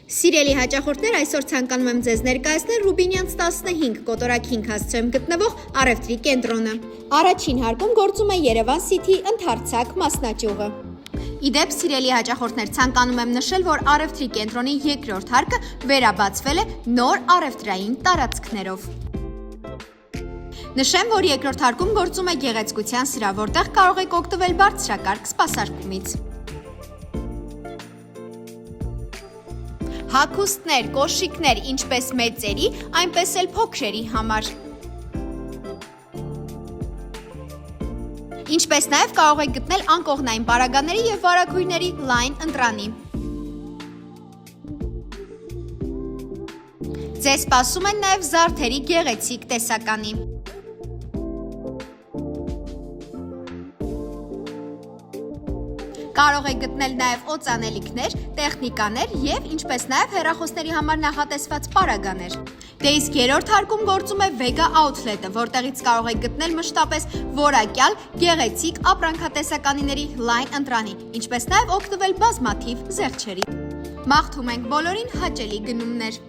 Սիրելի հաճախորդներ, այսօր ցանկանում եմ ձեզ ներկայացնել Ռուբինյանց 15 կոտորակ 5 հասցեում գտնվող առևտրի կենտրոնը։ Առաջին հարկում գործում է Երևան City ընդարձակ մասնաճյուղը։ Իդեպ, սիրելի հաճախորդներ, ցանկանում եմ նշել, որ առևտրի կենտրոնի երկրորդ հարկը վերաբացվել է նոր առևտրային տարածքներով։ Նշեմ, որ երկրորդ հարկում գործում է գեղեցկության սրահ, որտեղ կարող եք օգտվել բարձրակարգ սպասարկումից։ Հագուստներ, կոշիկներ, ինչպես մեծերի, այնպես էլ փոքրերի համար։ Ինչպես նաև կարող եք գտնել անկողնային պարագաների և վարագույրների լայն ընտրանի։ Ձեզ սպասում են նաև զարդերի գեղեցիկ տեսականի։ Կարող եք գտնել նաև օծանելիքներ, տեխնիկաներ և ինչպես նաև հեռախոսների համար նախատեսված պարագաներ։ Դե իսկ երրորդ հարկում գործում է Vega Outlet-ը, որտեղից կարող եք գտնել մշտապես որակյալ, գեղեցիկ ապրանքատեսականիների լայն ընտրանի, ինչպես նաև օգտվել բազմաթիվ զեղչերի։ Մաղթում ենք բոլորին հաճելի գնումներ։